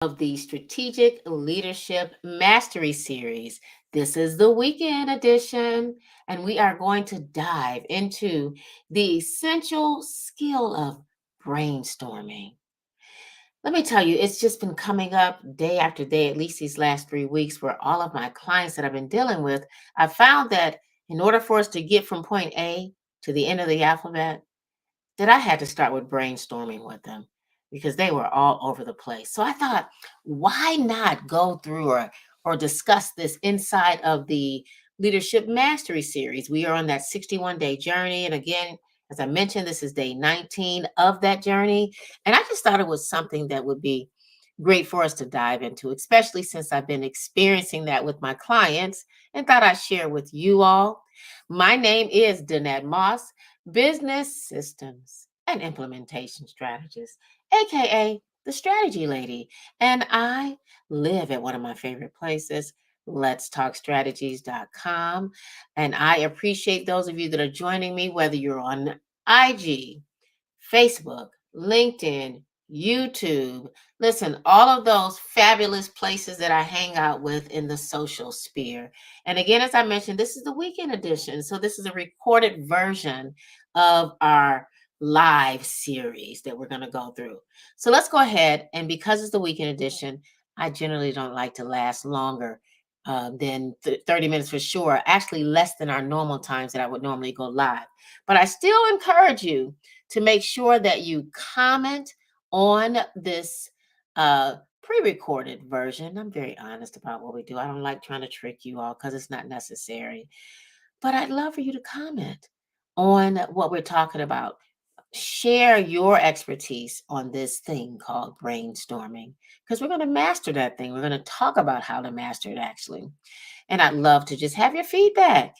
of the Strategic Leadership Mastery Series. This is the weekend edition, and we are going to dive into the essential skill of brainstorming. Let me tell you, it's just been coming up day after day, at least these last 3 weeks, where all of my clients that I've been dealing with, I found that in order for us to get from point A to the end of the alphabet, that I had to start with brainstorming with them because they were all over the place. So I thought, why not go through or discuss this inside of the Leadership Mastery Series? We are on that 61-day journey. And again, as I mentioned, this is day 19 of that journey. And I just thought it was something that would be great for us to dive into, especially since I've been experiencing that with my clients and thought I'd share with you all. My name is Danette Moss, business systems and implementation strategist, aka the strategy lady. And I live at one of my favorite places, letstalkstrategies.com. And I appreciate those of you that are joining me, whether you're on IG, Facebook, LinkedIn, YouTube. Listen, all of those fabulous places that I hang out with in the social sphere. And again, as I mentioned, this is the weekend edition. So this is a recorded version of our live series that we're going to go through. So let's go ahead. And because it's the weekend edition, I generally don't like to last longer than 30 minutes for sure, actually less than our normal times that I would normally go live. But I still encourage you to make sure that you comment on this pre-recorded version. I'm very honest about what we do. I don't like trying to trick you all because it's not necessary. But I'd love for you to comment on what we're talking about. Share your expertise on this thing called brainstorming because we're going to master that thing. We're going to talk about how to master it actually. And I'd love to just have your feedback.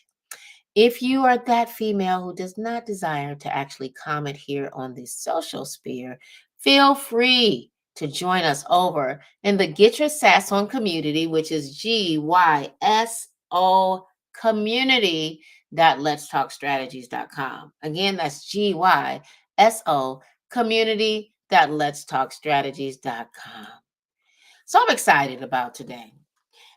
If you are that female who does not desire to actually comment here on the social sphere, feel free to join us over in the Get Your Sass On community, which is GYSO community.letstalkstrategies.com. Again, that's GYSO community.letstalkstrategies.com. So I'm excited about today.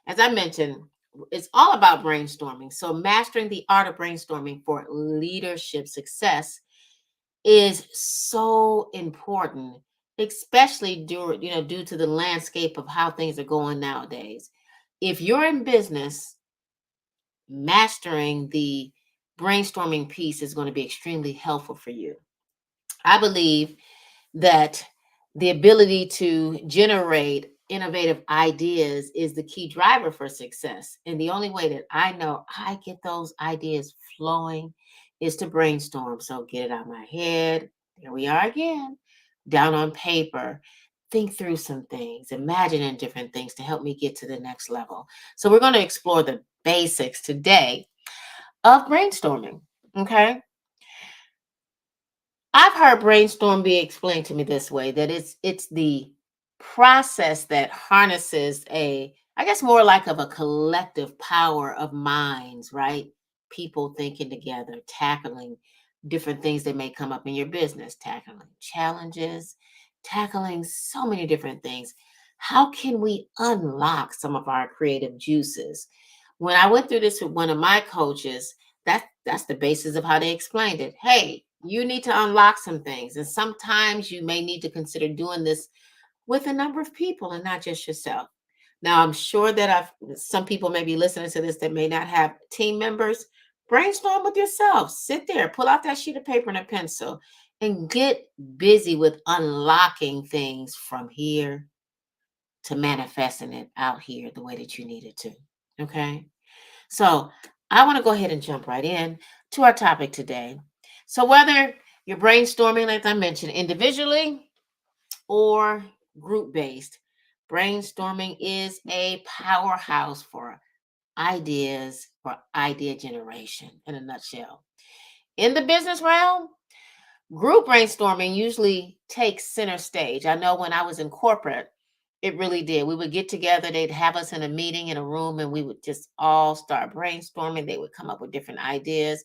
As I mentioned, it's all about brainstorming. So mastering the art of brainstorming for leadership success is so important, especially due to the landscape of how things are going nowadays. If you're in business, mastering the brainstorming piece is going to be extremely helpful for you. I believe that the ability to generate innovative ideas is the key driver for success. And the only way that I know I get those ideas flowing is to brainstorm. So get it out of my head. There we are again, down on paper. Think through some things, imagining different things to help me get to the next level. So we're going to explore the basics today of brainstorming. Okay. I've heard brainstorm be explained to me this way, that it's the process that harnesses I guess more like of a collective power of minds, right? People thinking together, tackling different things that may come up in your business, tackling challenges, tackling so many different things. How can we unlock some of our creative juices? When I went through this with one of my coaches, that's the basis of how they explained it. Hey, you need to unlock some things, and sometimes you may need to consider doing this with a number of people and not just yourself. Now, I'm sure that some people may be listening to this that may not have team members. Brainstorm with yourself. Sit there, pull out that sheet of paper and a pencil, and get busy with unlocking things from here to manifesting it out here the way that you need it to. Okay. So I want to go ahead and jump right in to our topic today. So whether you're brainstorming, like I mentioned, individually or group based, brainstorming is a powerhouse for ideas, for idea generation in a nutshell. In the business realm, group brainstorming usually takes center stage. I know when I was in corporate, it really did. We would get together, they'd have us in a meeting in a room, and we would just all start brainstorming. They would come up with different ideas.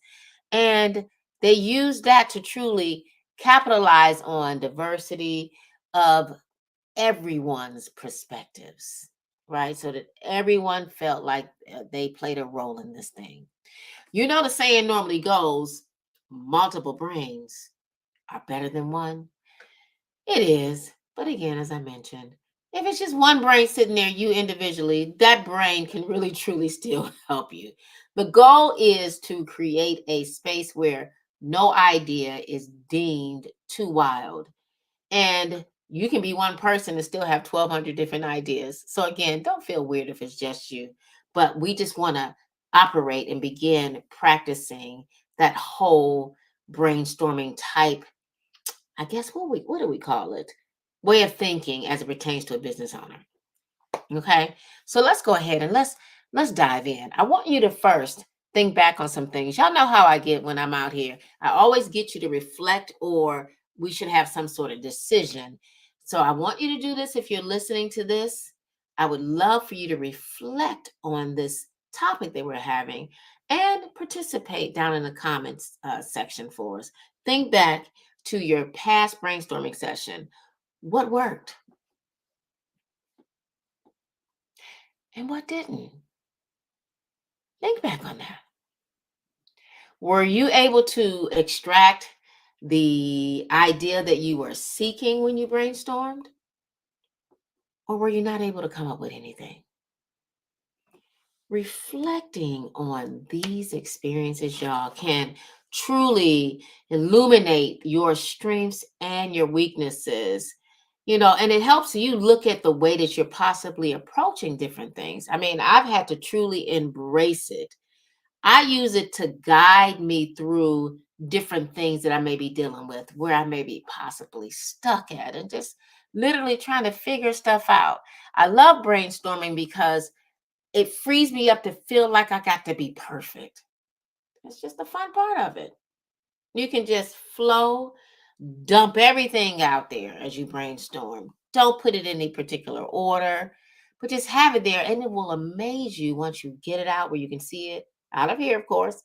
And they used that to truly capitalize on diversity of everyone's perspectives, right? So that everyone felt like they played a role in this thing. You know, the saying normally goes, multiple brains are better than one. It is. But again, as I mentioned, if it's just one brain sitting there, you individually, that brain can really truly still help you. The goal is to create a space where no idea is deemed too wild. And you can be one person and still have 1,200 different ideas. So again, don't feel weird if it's just you. But we just want to operate and begin practicing that whole brainstorming type, I guess what do we call it? Way of thinking as it pertains to a business owner. Okay. So let's go ahead and let's dive in. I want you to first think back on some things. Y'all know how I get when I'm out here. I always get you to reflect, or we should have some sort of decision. So I want you to do this if you're listening to this. I would love for you to reflect on this topic that we're having and participate down in the comments section for us. Think back to your past brainstorming session. What worked and what didn't? Think back on that. Were you able to extract the idea that you were seeking when you brainstormed? Or were you not able to come up with anything? Reflecting on these experiences, y'all, can truly illuminate your strengths and your weaknesses. And it helps you look at the way that you're possibly approaching different things. I mean, I've had to truly embrace it. I use it to guide me through different things that I may be dealing with, where I may be possibly stuck at, and just literally trying to figure stuff out. I love brainstorming because it frees me up to feel like I got to be perfect. It's just the fun part of it. You can just flow, dump everything out there as you brainstorm. Don't put it in any particular order, but just have it there, and it will amaze you once you get it out where you can see it out of here, of course,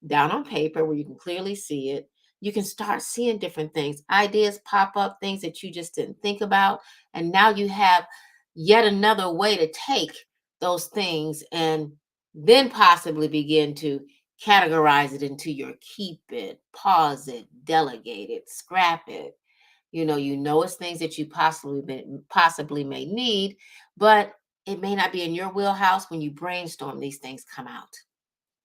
down on paper where you can clearly see it. You can start seeing different things, ideas pop up, things that you just didn't think about. And now you have yet another way to take those things and then possibly begin to categorize it into your keep it, pause it, delegate it, scrap it. You know it's things that you possibly may need, but it may not be in your wheelhouse. When you brainstorm, these things come out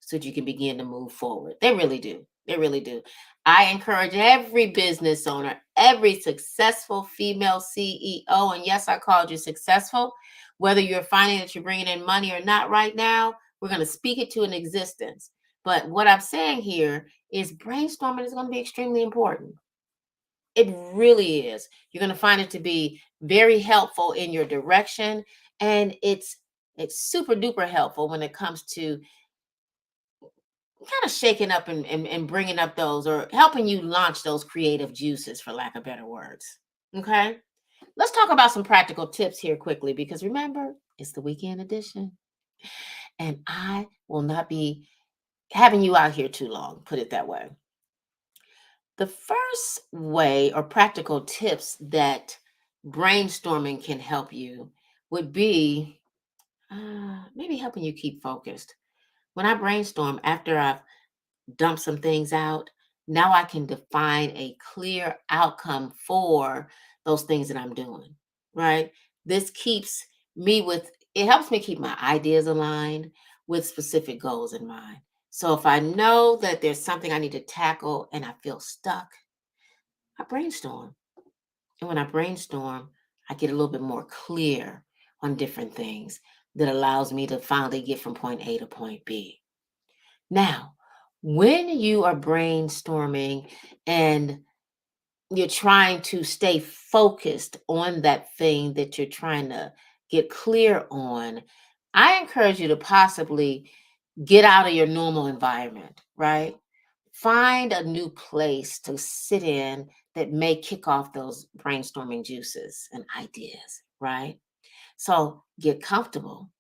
so that you can begin to move forward. They really do. They really do. I encourage every business owner, every successful female CEO, and yes, I called you successful, whether you're finding that you're bringing in money or not right now, we're going to speak it to an existence. But what I'm saying here is brainstorming is going to be extremely important. It really is. You're going to find it to be very helpful in your direction, and it's super duper helpful when it comes to kind of shaking up and bringing up those, or helping you launch those creative juices, for lack of better words. Okay. Let's talk about some practical tips here quickly, because remember, it's the weekend edition and I will not be having you out here too long, put it that way. The first way or practical tips that brainstorming can help you would be maybe helping you keep focused. When I brainstorm, after I've dump some things out, now I can define a clear outcome for those things that I'm doing, right? This keeps it helps me keep my ideas aligned with specific goals in mind. So if I know that there's something I need to tackle and I feel stuck, I brainstorm. And when I brainstorm, I get a little bit more clear on different things that allows me to finally get from point A to point B. Now, when you are brainstorming and you're trying to stay focused on that thing that you're trying to get clear on, I encourage you to possibly get out of your normal environment, right? Find a new place to sit in that may kick off those brainstorming juices and ideas, right? So get comfortable.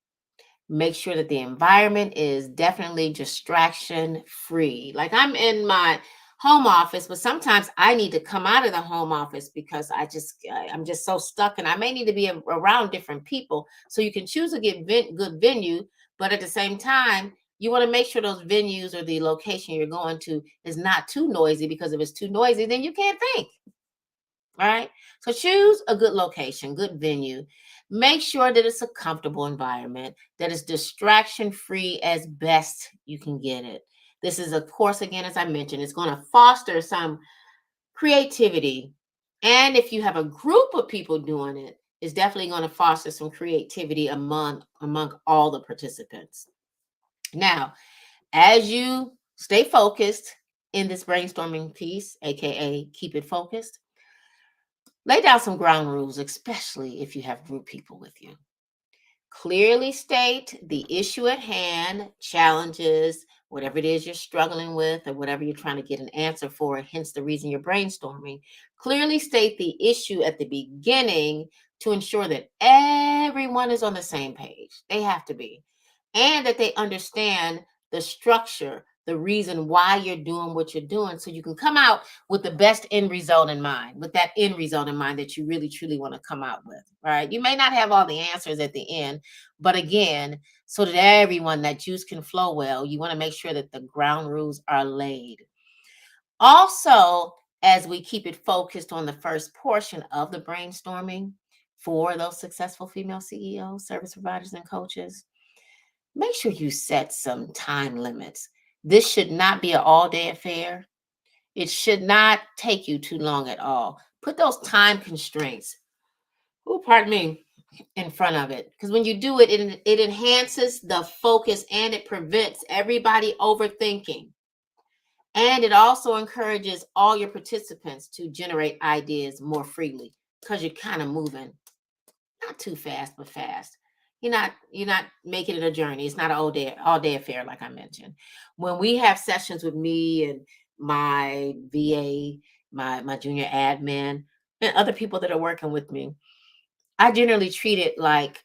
Make sure that the environment is definitely distraction free. Like I'm in my home office, but sometimes I need to come out of the home office because I'm just so stuck, and I may need to be around different people. So you can choose a good venue, but at the same time, you want to make sure those venues or the location you're going to is not too noisy, because if it's too noisy, then you can't think. Right? So choose a good location, good venue. Make sure that it's a comfortable environment, that is distraction free as best you can get it. This is, of course, again, as I mentioned, it's going to foster some creativity. And if you have a group of people doing it, it's definitely going to foster some creativity among all the participants. Now, as you stay focused in this brainstorming piece, aka keep it focused, lay down some ground rules, especially if you have group people with you. Clearly state the issue at hand, challenges, whatever it is you're struggling with, or whatever you're trying to get an answer for, hence the reason you're brainstorming. Clearly state the issue at the beginning to ensure that everyone is on the same page. They have to be. And that they understand the structure, the reason why you're doing what you're doing, so you can come out with the best end result in mind, with that end result in mind that you really truly want to come out with, right? You may not have all the answers at the end, but again, so that everyone, that juice can flow well, you want to make sure that the ground rules are laid. Also, as we keep it focused on the first portion of the brainstorming for those successful female CEOs, service providers, and coaches, make sure you set some time limits. This should not be an all day affair. It should not take you too long at all. Put those time constraints, oh, pardon me, in front of it. Because when you do it, it enhances the focus and it prevents everybody overthinking. And it also encourages all your participants to generate ideas more freely, because you're kind of moving not too fast, but fast. You're not making it a journey. It's not an all day affair, like I mentioned. When we have sessions with me and my VA, my junior admin, and other people that are working with me, I generally treat it like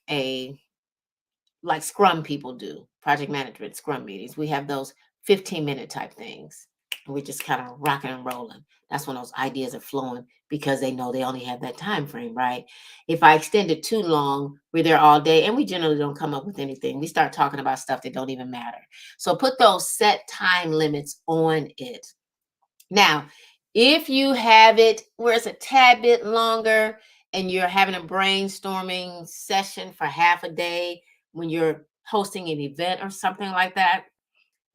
Scrum people do, project management Scrum meetings. We have those 15-minute type things. And we're just kind of rocking and rolling. That's when those ideas are flowing, because they know they only have that time frame, right? If I extend it too long, we're there all day and we generally don't come up with anything. We start talking about stuff that don't even matter. So put those set time limits on it. Now, if you have it where it's a tad bit longer and you're having a brainstorming session for half a day when you're hosting an event or something like that,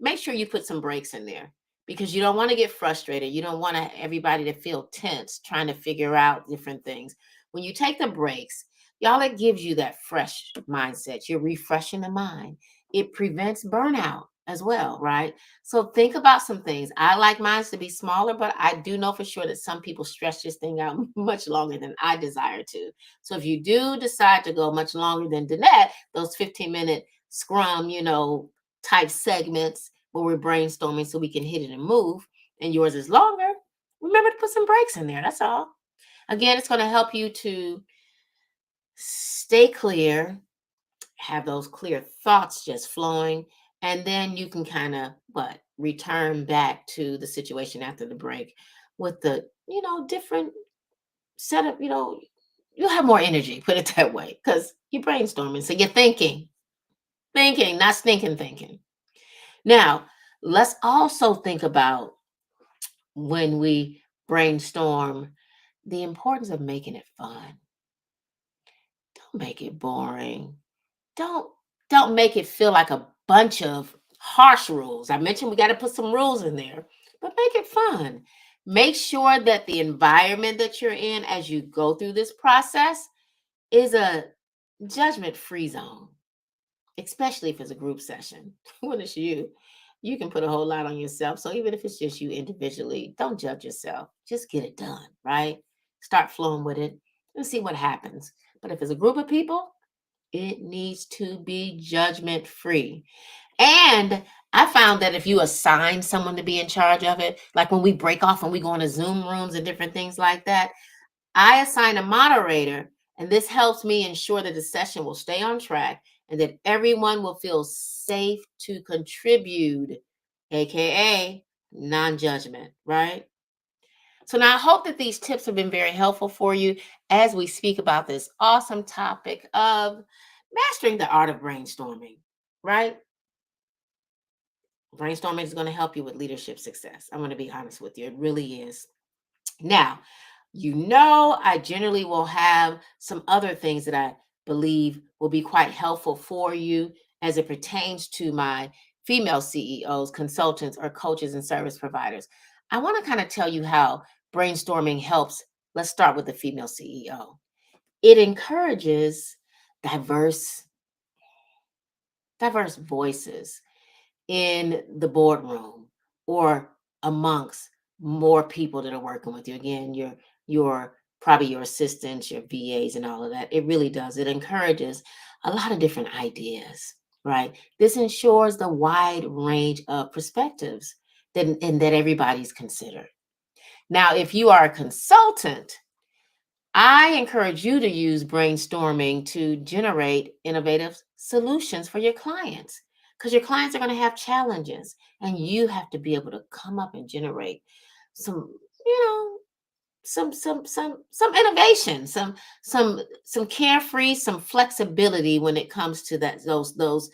make sure you put some breaks in there, because you don't want to get frustrated. You don't want everybody to feel tense trying to figure out different things. When you take the breaks, y'all, it gives you that fresh mindset. You're refreshing the mind. It prevents burnout as well, right? So think about some things. I like mine to be smaller, but I do know for sure that some people stretch this thing out much longer than I desire to. So if you do decide to go much longer than Danette, those 15-minute scrum, type segments where we're brainstorming so we can hit it and move, and yours is longer, remember to put some breaks in there. That's all. Again, it's going to help you to stay clear, have those clear thoughts just flowing, and then you can kind of return back to the situation after the break with the different setup. You'll have more energy, put it that way, because you're brainstorming, so you're thinking, not stinking thinking. Now, let's also think about, when we brainstorm, the importance of making it fun. Don't make it boring. Don't don't make it feel like a bunch of harsh rules. I mentioned we got to put some rules in there, but make it fun. Make sure that the environment that you're in as you go through this process is a judgment-free zone, especially if it's a group session. When it's you can put a whole lot on yourself. So even if it's just you individually, don't judge yourself. Just get it done, right? Start flowing with it and see what happens. But if it's a group of people, it needs to be judgment free. And I found that if you assign someone to be in charge of it, like when we break off and we go into Zoom rooms and different things like that, I assign a moderator, and this helps me ensure that the session will stay on track and that everyone will feel safe to contribute, aka non-judgment, right? So now I hope that these tips have been very helpful for you as we speak about this awesome topic of mastering the art of brainstorming, right? Brainstorming is going to help you with leadership success. I'm going to be honest with you. It really is. Now, I generally will have some other things that I believe will be quite helpful for you as it pertains to my female CEOs, consultants, or coaches and service providers. I want to kind of tell you how brainstorming helps. Let's start with the female CEO. It encourages diverse diverse voices in the boardroom or amongst more people that are working with you. Again, your probably your assistants, your VAs, and all of that. It really does. It encourages a lot of different ideas, right? This ensures the wide range of perspectives that everybody's considered. Now, if you are a consultant, I encourage you to use brainstorming to generate innovative solutions for your clients because your clients are going to have challenges and you have to be able to come up and generate some, you know, some innovation, some carefree, some flexibility when it comes to those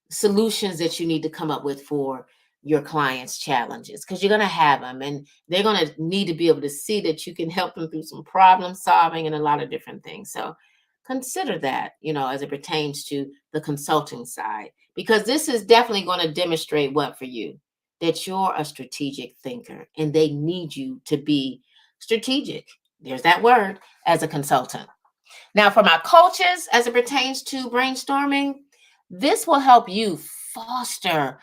solutions that you need to come up with for your clients' challenges because you're going to have them and they're going to need to be able to see that you can help them through some problem solving and a lot of different things. So consider that, as it pertains to the consulting side, because this is definitely going to demonstrate what for you that you're a strategic thinker and they need you to be strategic. There's that word as a consultant. Now, for my coaches, as it pertains to brainstorming, this will help you foster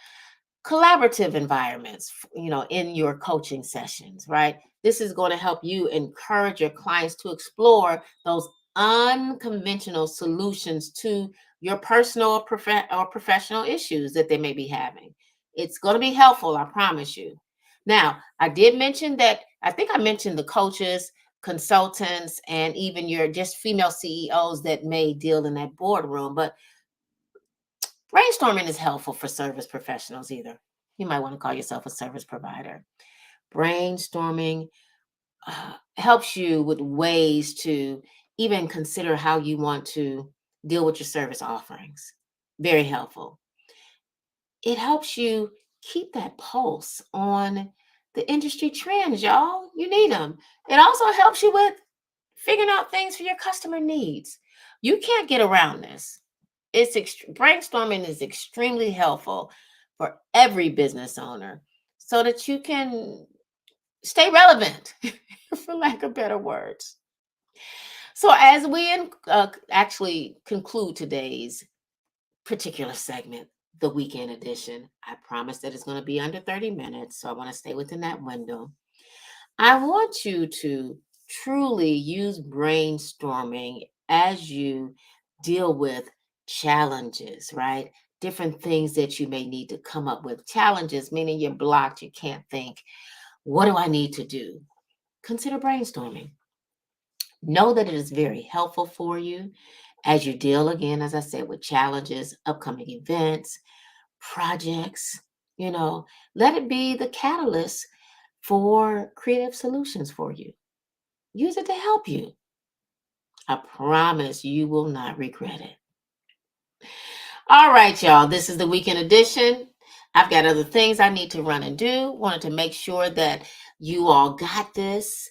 collaborative environments, in your coaching sessions, right? This is going to help you encourage your clients to explore those unconventional solutions to your personal or professional issues that they may be having. It's going to be helpful, I promise you. Now, I did mention that, I think I mentioned the coaches, consultants, and even your just female CEOs that may deal in that boardroom, but brainstorming is helpful for service professionals either. You might want to call yourself a service provider. Brainstorming helps you with ways to even consider how you want to deal with your service offerings. Very helpful. It helps you keep that pulse on the industry trends, y'all. You need them. It also helps you with figuring out things for your customer needs. You can't get around this. Brainstorming is extremely helpful for every business owner so that you can stay relevant, for lack of better words. So, as we actually conclude today's particular segment, the weekend edition, I promise that it's going to be under 30 minutes. So, I want to stay within that window. I want you to truly use brainstorming as you deal with challenges, right? Different things that you may need to come up with. Challenges, meaning you're blocked, you can't think. What do I need to do? Consider brainstorming. Know that it is very helpful for you as you deal, again, as I said, with challenges, upcoming events, projects. Let it be the catalyst for creative solutions for you. Use it to help you. I promise you will not regret it. All right, y'all. This is the weekend edition. I've got other things I need to run and do. Wanted to make sure that you all got this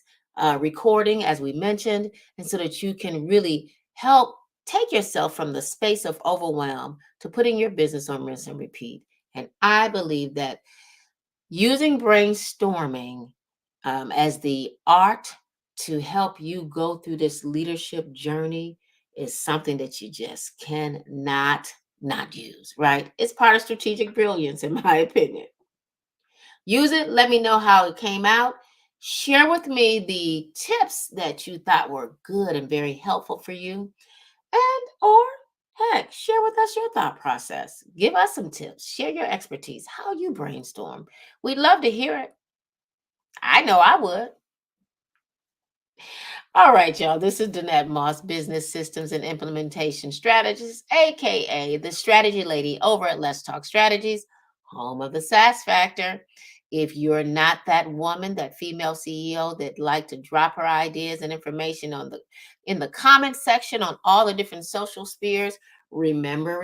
recording, as we mentioned, and so that you can really help take yourself from the space of overwhelm to putting your business on rinse and repeat. And I believe that using brainstorming as the art to help you go through this leadership journey is something that you just cannot not use, right? It's part of strategic brilliance, in my opinion. Use it. Let me know how it came out. Share with me the tips that you thought were good and very helpful for you. Or heck, share with us your thought process. Give us some tips. Share your expertise, how you brainstorm. We'd love to hear it. I know I would. All right, y'all. This is Danette Moss, Business Systems and Implementation Strategist, aka the Strategy Lady over at Let's Talk Strategies, home of the SaaS Factor. If you're not that woman, that female CEO that like to drop her ideas and information on the in the comment section on all the different social spheres, remember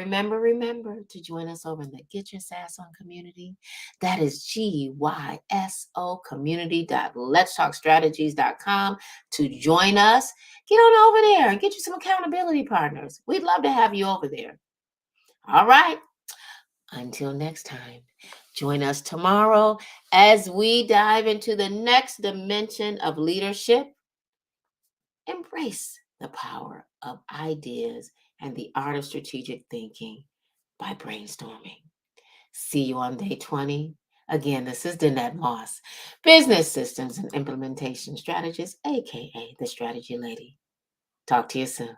to join us over in the Get Your Sass On community. That is GYSO community.letstalkstrategies.com to join us. Get on over there and get you some accountability partners. We'd love to have you over there. All right. Until next time, join us tomorrow as we dive into the next dimension of leadership. Embrace the power of ideas and the art of strategic thinking by brainstorming. See you on day 20. Again, this is Danette Moss, Business Systems and Implementation Strategist, aka the Strategy Lady. Talk to you soon.